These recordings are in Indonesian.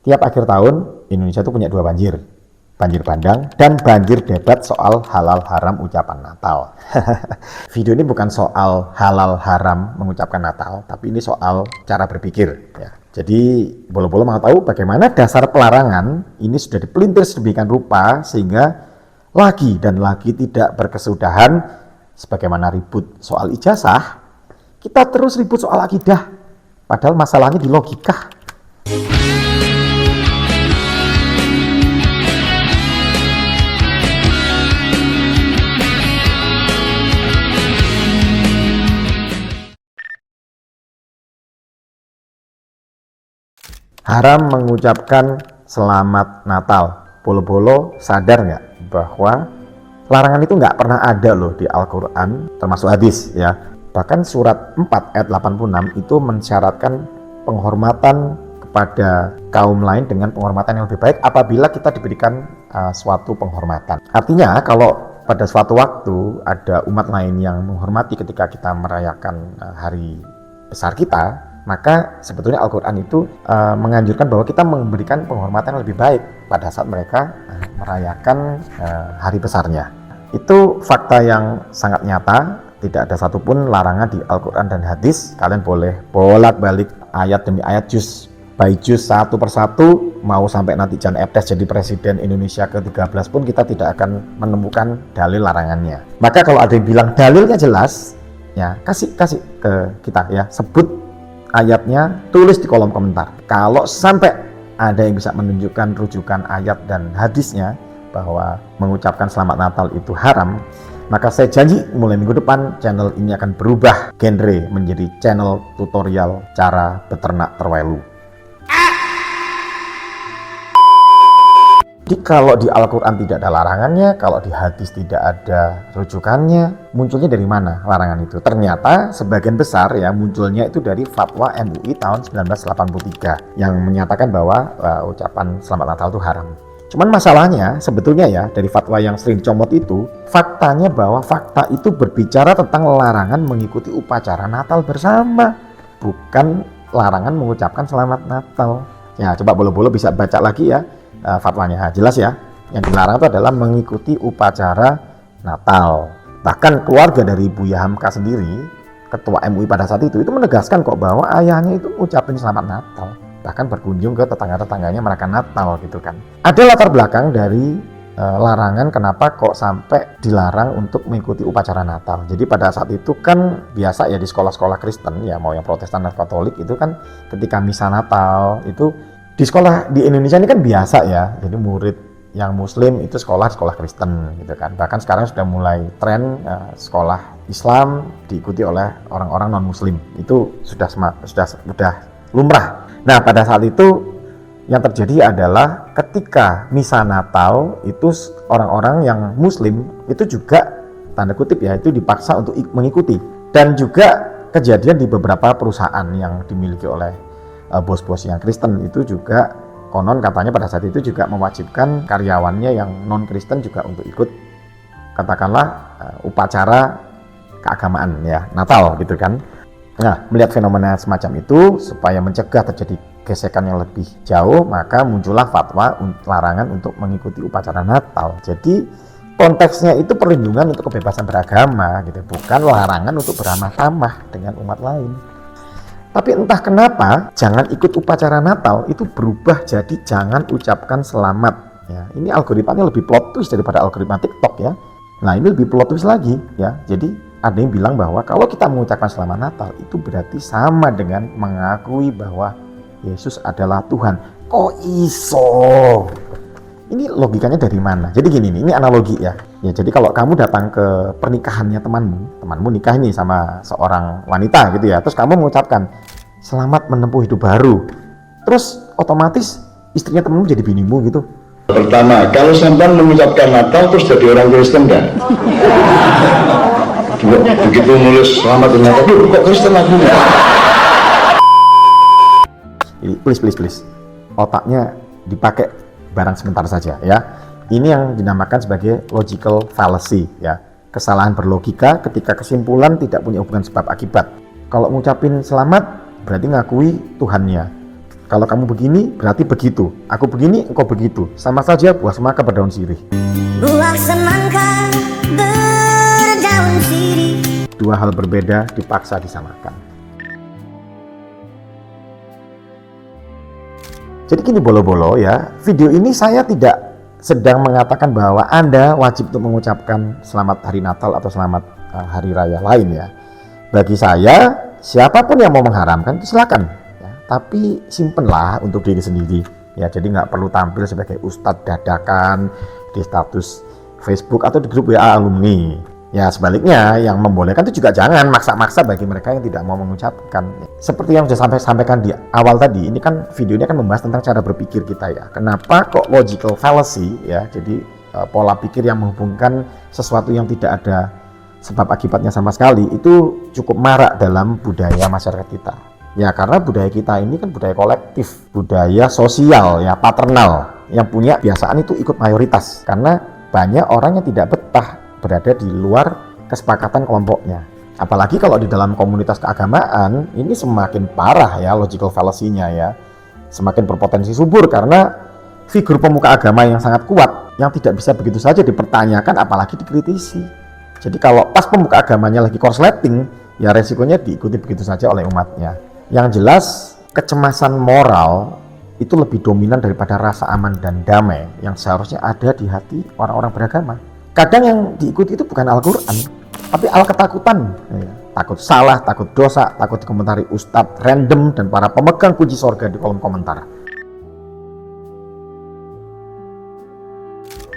Tiap akhir tahun, Indonesia itu punya dua banjir. Banjir bandang dan banjir debat soal halal haram ucapan Natal. Video ini bukan soal halal haram mengucapkan Natal, tapi ini soal cara berpikir. Ya. Jadi, bolo-bolo mau tahu bagaimana dasar pelarangan ini sudah dipelintir sedemikian rupa sehingga lagi dan lagi tidak berkesudahan. Sebagaimana ribut soal ijazah, kita terus ribut soal akidah. Padahal masalahnya di logika. Haram mengucapkan selamat Natal. Bolo-bolo sadar nggak bahwa larangan itu nggak pernah ada loh di Al-Quran, termasuk hadis ya. Bahkan surat 4 ayat 86 itu mensyaratkan penghormatan kepada kaum lain dengan penghormatan yang lebih baik apabila kita diberikan suatu penghormatan. Artinya kalau pada suatu waktu ada umat lain yang menghormati ketika kita merayakan hari besar kita, maka sebetulnya Al-Quran itu menganjurkan bahwa kita memberikan penghormatan yang lebih baik pada saat mereka merayakan hari besarnya. Itu fakta yang sangat nyata, tidak ada satupun larangan di Al-Quran dan hadis. Kalian boleh bolak-balik ayat demi ayat, juz by juz, satu persatu, mau sampai nanti Jan Etes jadi presiden Indonesia ke-13 pun kita tidak akan menemukan dalil larangannya. Maka kalau ada yang bilang dalilnya jelas, ya kasih ke kita ya, sebut ayatnya, tulis di kolom komentar. Kalau sampai ada yang bisa menunjukkan rujukan ayat dan hadisnya bahwa mengucapkan selamat Natal itu haram, maka saya janji mulai minggu depan channel ini akan berubah genre menjadi channel tutorial cara beternak terwelu. Jadi kalau di Al-Quran tidak ada larangannya, kalau di hadis tidak ada rujukannya, munculnya dari mana larangan itu? Ternyata sebagian besar ya munculnya itu dari fatwa MUI tahun 1983 yang menyatakan bahwa ucapan selamat Natal itu haram. Cuman masalahnya sebetulnya ya dari fatwa yang sering dicomot itu, faktanya bahwa fakta itu berbicara tentang larangan mengikuti upacara Natal bersama, bukan larangan mengucapkan selamat Natal. Ya coba bolo-bolo bisa baca lagi ya. Fatwanya jelas ya, yang dilarang itu adalah mengikuti upacara Natal. Bahkan keluarga dari Buya Hamka sendiri, ketua MUI pada saat itu menegaskan kok bahwa ayahnya itu ucapin selamat Natal, bahkan berkunjung ke tetangga-tetangganya merayakan Natal gitu kan. Ada latar belakang dari larangan kenapa kok sampai dilarang untuk mengikuti upacara Natal. Jadi pada saat itu kan biasa ya di sekolah-sekolah Kristen ya, mau yang Protestan atau Katolik itu kan ketika misa Natal itu di sekolah di Indonesia ini kan biasa ya, jadi murid yang Muslim itu sekolah Kristen gitu kan. Bahkan sekarang sudah mulai tren sekolah Islam diikuti oleh orang-orang non Muslim, itu sudah lumrah. Nah pada saat itu yang terjadi adalah ketika misa Natal itu orang-orang yang Muslim itu juga tanda kutip ya itu dipaksa untuk mengikuti, dan juga kejadian di beberapa perusahaan yang dimiliki oleh bos-bos yang Kristen itu juga konon katanya pada saat itu juga mewajibkan karyawannya yang non-Kristen juga untuk ikut katakanlah upacara keagamaan ya Natal gitu kan. Nah melihat fenomena semacam itu supaya mencegah terjadi gesekan yang lebih jauh, maka muncullah fatwa larangan untuk mengikuti upacara Natal. Jadi konteksnya itu perlindungan untuk kebebasan beragama gitu, bukan larangan untuk beramah tamah dengan umat lain. Tapi entah kenapa jangan ikut upacara Natal itu berubah jadi jangan ucapkan selamat ya. Ini algoritmanya lebih plot twist daripada algoritma TikTok ya. Nah ini lebih plot twist lagi ya. Jadi ada yang bilang bahwa kalau kita mengucapkan selamat Natal itu berarti sama dengan mengakui bahwa Yesus adalah Tuhan. Kok iso? Ini logikanya dari mana? Jadi gini nih, ini analogi ya. Ya jadi kalau kamu datang ke pernikahannya temanmu nikah nih sama seorang wanita gitu ya. Terus kamu mengucapkan selamat menempuh hidup baru. Terus otomatis istrinya temanmu jadi binimu gitu. Pertama, kalau sampai mengucapkan Natal terus jadi orang Kristen kan? Begitu nulis selamat Natal, kok Kristen aku? Please. Otaknya dipakai barang sebentar saja ya. Ini yang dinamakan sebagai logical fallacy ya. Kesalahan berlogika ketika kesimpulan tidak punya hubungan sebab akibat. Kalau ngucapin selamat berarti ngakui Tuhannya. Kalau kamu begini, berarti begitu. Aku begini, engkau begitu. Sama saja buah semangka berdaun sirih. Buah semangka berdaun sirih. Dua hal berbeda dipaksa disamakan. Jadi gini bolo-bolo ya, video ini saya tidak sedang mengatakan bahwa Anda wajib untuk mengucapkan selamat hari Natal atau selamat hari raya lain ya. Bagi saya, siapapun yang mau mengharamkan itu silakan ya. Tapi simpenlah untuk diri sendiri ya. Jadi nggak perlu tampil sebagai ustadz dadakan di status Facebook atau di grup WA alumni. Ya sebaliknya, yang membolehkan itu juga jangan maksa-maksa bagi mereka yang tidak mau mengucapkan. Seperti yang sudah sampaikan di awal tadi, ini kan video ini akan membahas tentang cara berpikir kita ya. Kenapa kok logical fallacy ya, jadi pola pikir yang menghubungkan sesuatu yang tidak ada sebab akibatnya sama sekali, itu cukup marak dalam budaya masyarakat kita. Ya karena budaya kita ini kan budaya kolektif, budaya sosial ya, paternal, yang punya kebiasaan itu ikut mayoritas. Karena banyak orang yang tidak betah berada di luar kesepakatan kelompoknya. Apalagi kalau di dalam komunitas keagamaan, ini semakin parah ya logical fallacy-nya ya. Semakin berpotensi subur karena figur pemuka agama yang sangat kuat, yang tidak bisa begitu saja dipertanyakan apalagi dikritisi. Jadi kalau pas pemuka agamanya lagi korsleting, ya resikonya diikuti begitu saja oleh umatnya. Yang jelas, kecemasan moral itu lebih dominan daripada rasa aman dan damai yang seharusnya ada di hati orang-orang beragama. Kadang yang diikuti itu bukan Al-Quran, tapi ketakutan ya. Takut salah, takut dosa, takut dikomentari ustadz random dan para pemegang kunci sorga di kolom komentar.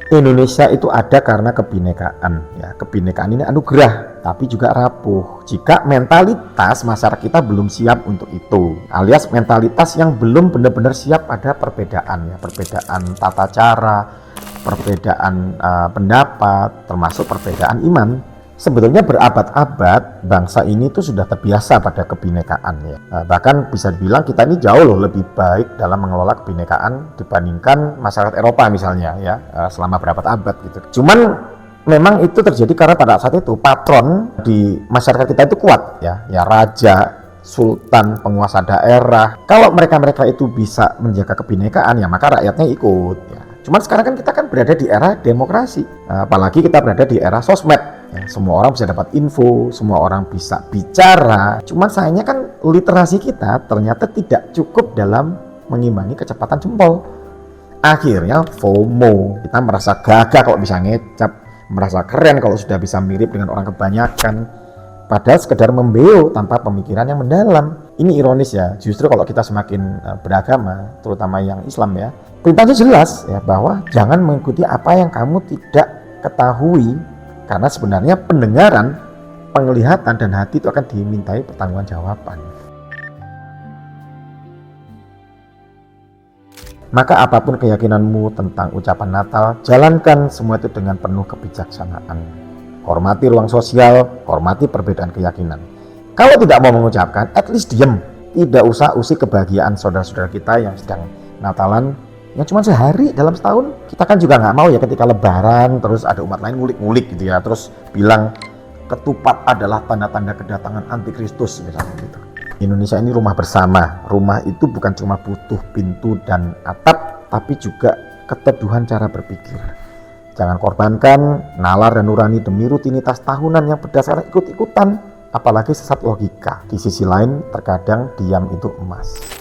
Indonesia itu ada karena kebinekaan ya. Kebinekaan ini anugerah, tapi juga rapuh jika mentalitas masyarakat kita belum siap untuk itu, alias mentalitas yang belum benar-benar siap pada perbedaan ya, perbedaan tata cara, perbedaan pendapat, termasuk perbedaan iman. Sebetulnya berabad-abad bangsa ini tuh sudah terbiasa pada kebinekaan ya. Bahkan bisa dibilang kita ini jauh loh lebih baik dalam mengelola kebinekaan dibandingkan masyarakat Eropa misalnya ya, selama berabad-abad gitu. Cuman memang itu terjadi karena pada saat itu patron di masyarakat kita itu kuat ya, raja, sultan, penguasa daerah. Kalau mereka itu bisa menjaga kebinekaan ya maka rakyatnya ikut ya. Cuman sekarang kan kita berada di era demokrasi, apalagi kita berada di era sosmed. Ya, semua orang bisa dapat info, semua orang bisa bicara. Cuman sayangnya kan literasi kita ternyata tidak cukup dalam mengimbangi kecepatan jempol. Akhirnya FOMO, kita merasa gagah kalau bisa ngecap, merasa keren kalau sudah bisa mirip dengan orang kebanyakan. Padahal sekedar membeo tanpa pemikiran yang mendalam. Ini ironis ya, justru kalau kita semakin beragama, terutama yang Islam ya, perintahnya jelas ya bahwa jangan mengikuti apa yang kamu tidak ketahui. Karena sebenarnya pendengaran, penglihatan, dan hati itu akan dimintai pertanggungjawaban. Maka apapun keyakinanmu tentang ucapan Natal, jalankan semua itu dengan penuh kebijaksanaan. Hormati ruang sosial, hormati perbedaan keyakinan. Kalau tidak mau mengucapkan, at least diem. Tidak usah usik kebahagiaan saudara-saudara kita yang sedang Natalan yang cuma sehari dalam setahun. Kita kan juga nggak mau ya ketika lebaran terus ada umat lain ngulik-ngulik gitu ya, terus bilang ketupat adalah tanda-tanda kedatangan antikristus misalnya gitu. Indonesia ini rumah bersama. Rumah itu bukan cuma butuh pintu dan atap, tapi juga keteduhan cara berpikir. Jangan korbankan nalar dan nurani demi rutinitas tahunan yang berdasarkan ikut-ikutan, apalagi sesat logika. Di sisi lain terkadang diam itu emas.